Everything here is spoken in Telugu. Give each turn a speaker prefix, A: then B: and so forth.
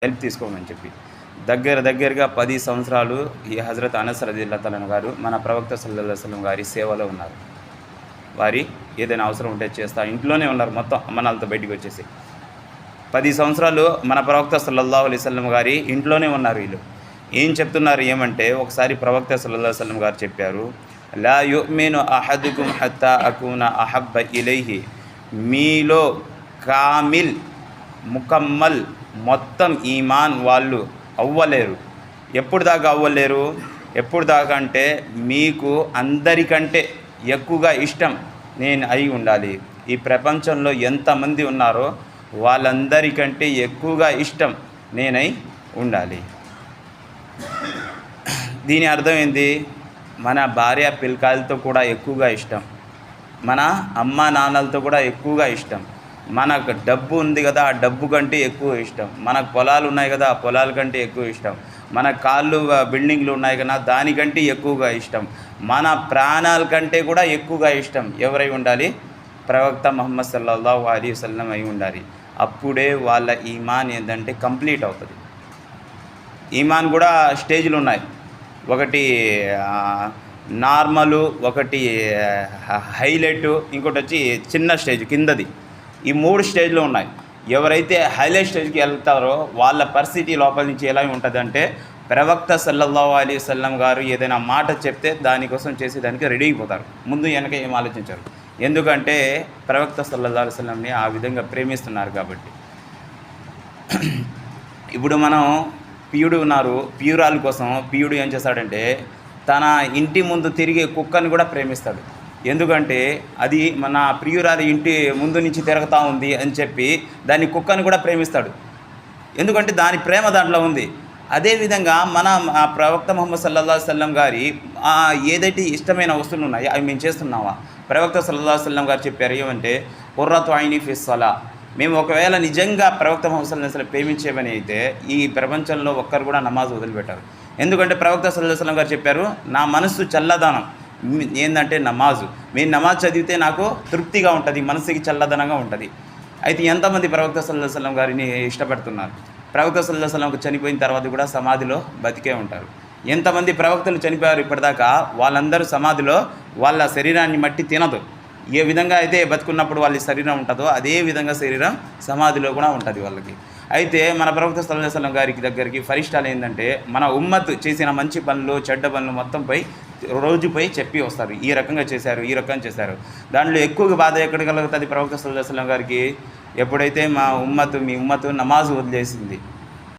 A: హెల్ప్ తీసుకోమని చెప్పి దగ్గరగా 10 సంవత్సరాలు ఈ హజరత్ అనస్ రదియల్లాహు అన్హు గారు మన ప్రవక్త సల్లల్లాహు అలైహి వసల్లం గారి సేవలో ఉన్నారు. వారి ఏదైనా అవసరం ఉంటే చేస్తా ఇంట్లోనే ఉన్నారు. మొత్తం అమ్మనాలతో బయటికి వచ్చేసి 10 సంవత్సరాలు మన ప్రవక్త సల్లల్లాహు అలైహి వసల్లం గారి ఇంట్లోనే ఉన్నారు. వీళ్ళు ఏం చెప్తున్నారు ఏమంటే, ఒకసారి ప్రవక్త సల్లల్లాహు అలైహి వసల్లం గారు చెప్పారు, లా యుమిను అహదుకుమ్ హత్తా అకూన అహబ్బ ఇలైహి, మీలో కామిల్ ముకమ్మల్ మొత్తం ఈమాన్ వాళ్ళు అవ్వలేరు. ఎప్పుడు దాకా అవ్వలేరు? ఎప్పుడు దాకా అంటే, మీకు అందరికంటే ఎక్కువగా ఇష్టం నేను అయి ఉండాలి. ఈ ప్రపంచంలో ఎంతమంది ఉన్నారో వాళ్ళందరికంటే ఎక్కువగా ఇష్టం నేనై ఉండాలి. దీని అర్థం ఏంది? మన భార్య పిల్లకాయలతో కూడా ఎక్కువగా ఇష్టం, మన అమ్మ నాన్నలతో కూడా ఎక్కువగా ఇష్టం, మనకు డబ్బు ఉంది కదా ఆ డబ్బు కంటే ఎక్కువ ఇష్టం, మనకు పొలాలు ఉన్నాయి కదా ఆ పొలాల కంటే ఎక్కువ ఇష్టం, మన కాళ్ళు బిల్డింగ్లు ఉన్నాయి కదా దానికంటే ఎక్కువగా ఇష్టం, మన ప్రాణాల కంటే కూడా ఎక్కువగా ఇష్టం ఎవరై ఉండాలి? ప్రవక్త ముహమ్మద్ సల్లల్లాహు అలైహి వసల్లం అయి ఉండాలి. అప్పుడే వాళ్ళ ఈమాన్ ఏంటంటే కంప్లీట్ అవుతుంది. ఈమాన్ కూడా స్టేజ్లు ఉన్నాయి. ఒకటి నార్మలు, ఒకటి హైలైట్, ఇంకోటి వచ్చి చిన్న స్టేజ్ కిందది. ఈ 3 స్టేజ్లు ఉన్నాయి. ఎవరైతే హైలైట్ స్టేజ్కి వెళ్తారో వాళ్ళ పరిస్థితి లోపల నుంచి ఎలా ఉంటుందంటే, ప్రవక్త సల్లల్లాహు అలైహి వసల్లం గారు ఏదైనా మాట చెప్తే దానికోసం చేసేదానికి రెడీ అయిపోతారు. ముందు వెనక ఏం ఆలోచించారు. ఎందుకంటే ప్రవక్త సల్లల్లాహు అలైహి వసల్లంని ఆ విధంగా ప్రేమిస్తున్నారు కాబట్టి. ఇప్పుడు మనం ప్రియుడు ఉన్నారు, ప్రియురాల కోసం ప్రియుడు ఏం చేస్తాడంటే తన ఇంటి ముందు తిరిగే కుక్కని కూడా ప్రేమిస్తాడు. ఎందుకంటే అది మన ప్రియురాలి ఇంటి ముందు నుంచి తిరుగుతూ ఉంది అని చెప్పి దాని కుక్కని కూడా ప్రేమిస్తాడు. ఎందుకంటే దాని ప్రేమ దాంట్లో ఉంది. అదేవిధంగా మన ప్రవక్త ముహమ్మద్ సల్లల్లాహు అలైహి వసల్లం గారి ఏదైతే ఇష్టమైన వస్తువులు ఉన్నాయో అవి మేము చేస్తున్నామా? ప్రవక్త సల్లల్లాహు అలైహి వసల్లం గారు చెప్పారు ఏమంటే, ఖుర్రతు ఐని ఫి స్సలా. మేము ఒకవేళ నిజంగా ప్రవక్త ముహమ్మద్ సల్లల్లాహు అలైహి వసల్లం ప్రేమించేవని అయితే ఈ ప్రపంచంలో ఒక్కరు కూడా నమాజ్ వదిలిపెట్టారు. ఎందుకంటే ప్రవక్త సల్లల్లాహు అలైహి వసల్లం గారు చెప్పారు, నా మనస్సు చల్లదనం ఏంటంటే నమాజు. మీరు నమాజ్ చదివితే నాకు తృప్తిగా ఉంటుంది, మనసుకి చల్లదనంగా ఉంటుంది. అయితే ఎంతమంది ప్రవక్త సల్లల్లాహు అలైహి వసల్లం గారిని ఇష్టపడుతున్నారు? ప్రవక్త సల్లల్లాహు అలైహి వసల్లం చనిపోయిన తర్వాత కూడా సమాధిలో బతికే ఉంటారు. ఎంతమంది ప్రవక్తలు చనిపోయారు ఇప్పటిదాకా? వాళ్ళందరూ సమాధిలో వాళ్ళ శరీరాన్ని మట్టి తినదు. ఏ విధంగా అయితే బతుకున్నప్పుడు వాళ్ళ శరీరం ఉంటుందో అదే విధంగా శరీరం సమాధిలో కూడా ఉంటుంది వాళ్ళకి. అయితే మన ప్రవక్త సల్లల్లాహు అలైహి వసల్లం గారికి దగ్గరికి ఫరిష్టాలు ఏంటంటే, మన ఉమ్మత్ చేసిన మంచి పనులు చెడ్డ పనులు మొత్తంపై రోజుపై చెప్పి వస్తారు. ఈ రకంగా చేశారు, ఈ రకంగా చేశారు. దాంట్లో ఎక్కువగా బాధ ఎక్కడ కలుగుతుంది ప్రవక్త సల్లల్లాహు అలైహి వసల్లం గారికి? ఎప్పుడైతే మీ ఉమ్మత్ నమాజ్ వదిలేసింది,